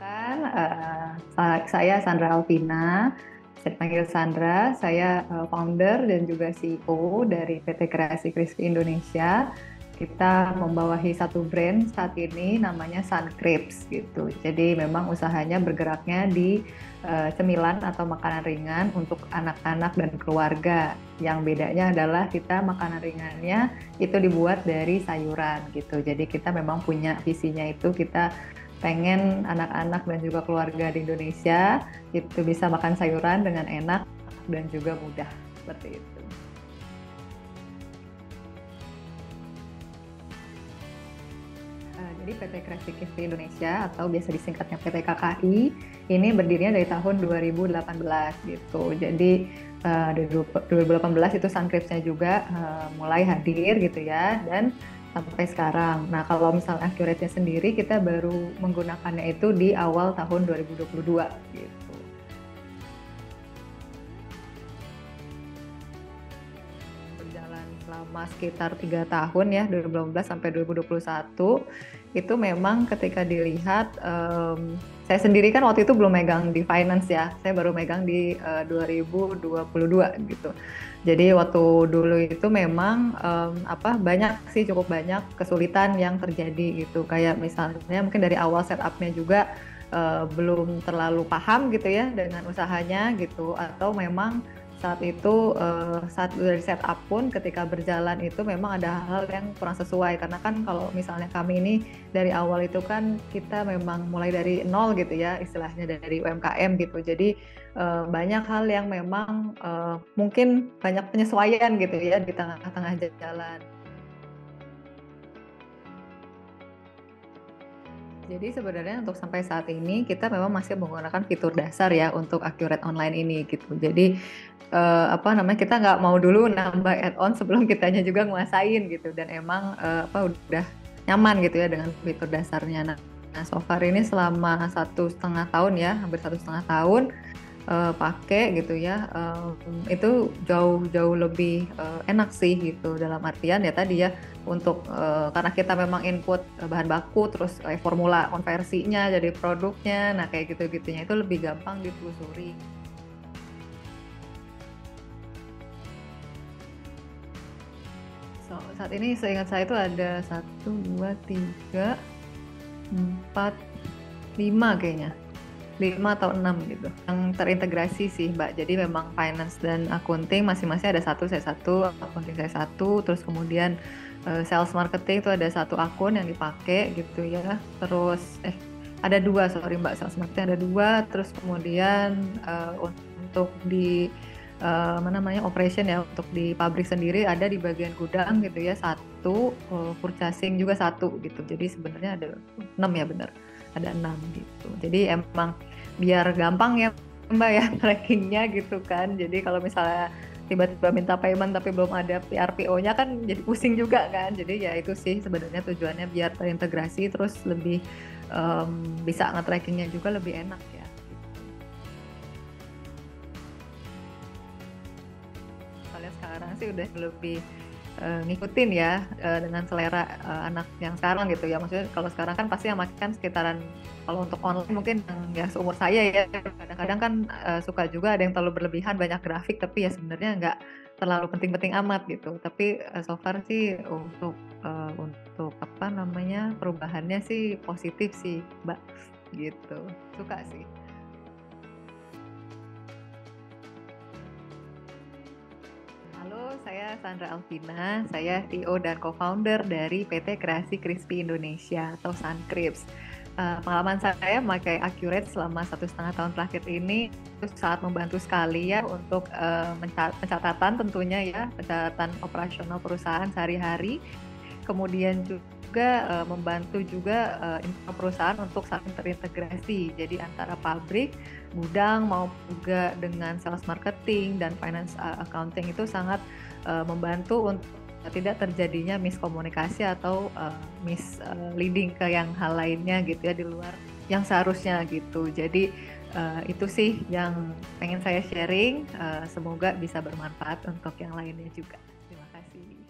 Perkenalkan, saya Sandra Alvina, bisa dipanggil Sandra. Saya founder dan juga CEO dari PT Kreasi Crispy Indonesia. Kita membawahi satu brand saat ini namanya Sun Crepes gitu. Jadi memang usahanya bergeraknya di cemilan atau makanan ringan untuk anak-anak dan keluarga. Yang bedanya adalah kita makanan ringannya itu dibuat dari sayuran gitu. Jadi kita memang punya visinya itu kita pengen anak-anak dan juga keluarga di Indonesia itu bisa makan sayuran dengan enak dan juga mudah seperti itu. Jadi PT Kreasi Crispy Indonesia atau biasa disingkatnya PT KKI ini berdirinya dari tahun 2018 gitu. Jadi dari 2018 itu Sun Crepes-nya juga mulai hadir gitu ya dan sampai sekarang. Nah, kalau misalnya Accurate-nya sendiri kita baru menggunakannya itu di awal tahun 2022 gitu. Berjalan selama sekitar 3 tahun ya, 2018 sampai 2021 itu memang ketika dilihat saya sendiri kan waktu itu belum megang di finance ya, saya baru megang di 2022 gitu. Jadi waktu dulu itu memang banyak sih, cukup banyak kesulitan yang terjadi gitu, kayak misalnya mungkin dari awal setupnya juga belum terlalu paham gitu ya dengan usahanya gitu, atau memang saat itu saat dari setup pun ketika berjalan itu memang ada hal yang kurang sesuai, karena kan kalau misalnya kami ini dari awal itu kan kita memang mulai dari nol gitu ya, istilahnya dari UMKM gitu. Jadi banyak hal yang memang mungkin banyak penyesuaian gitu ya di tengah-tengah jalan. Jadi sebenarnya untuk sampai saat ini kita memang masih menggunakan fitur dasar ya untuk Accurate Online ini gitu. Jadi kita nggak mau dulu nambah add-on sebelum kitanya juga nguasain gitu, dan emang udah nyaman gitu ya dengan fitur dasarnya. Nah, so far ini selama 1,5 tahun ya, hampir 1,5 tahun pakai gitu ya, itu jauh-jauh lebih enak sih gitu, dalam artian ya tadi ya untuk karena kita memang input bahan baku terus formula konversinya jadi produknya, nah kayak gitu-gitunya itu lebih gampang ditelusuri. Saat ini seingat saya itu ada 1, 2, 3, 4, 5 kayaknya, 5 atau 6 gitu yang terintegrasi sih Mbak. Jadi memang finance dan accounting masing-masing ada satu, saya satu, accounting saya satu, terus kemudian sales marketing itu ada satu akun yang dipakai gitu ya. Terus ada dua, sorry Mbak, sales marketing ada dua, terus kemudian untuk di operation ya, untuk di pabrik sendiri ada di bagian gudang gitu ya satu, purchasing juga satu gitu. Jadi sebenarnya ada 6 ya, benar ada 6 gitu. Jadi emang biar gampang ya Mbak ya trackingnya gitu kan. Jadi kalau misalnya tiba-tiba minta payment tapi belum ada PRPO-nya kan jadi pusing juga kan. Jadi ya itu sih sebenarnya tujuannya, biar terintegrasi terus lebih bisa nge-trackingnya juga lebih enak ya. Soalnya sekarang sih udah lebih ngikutin ya dengan selera anak yang sekarang gitu ya. Maksudnya kalau sekarang kan pasti yang makan sekitaran, kalau untuk online mungkin yang ya seumur saya ya, kadang-kadang kan suka juga ada yang terlalu berlebihan banyak grafik, tapi ya sebenarnya nggak terlalu penting-penting amat gitu. Tapi so far sih untuk perubahannya sih positif sih Mbak gitu, suka sih. Halo, saya Sandra Alvina. Saya CEO dan co-founder dari PT Kreasi Crispy Indonesia atau Sun Crepes. Pengalaman saya memakai Accurate selama 1,5 tahun terakhir ini itu sangat membantu sekali ya untuk pencatatan, tentunya ya, pencatatan operasional perusahaan sehari-hari. Kemudian juga membantu juga perusahaan untuk saling terintegrasi. Jadi antara pabrik, gudang maupun juga dengan sales marketing dan finance accounting itu sangat membantu untuk tidak terjadinya miskomunikasi atau misleading ke yang hal lainnya gitu ya, di luar yang seharusnya gitu. Jadi itu sih yang pengen saya sharing, semoga bisa bermanfaat untuk yang lainnya juga. Terima kasih.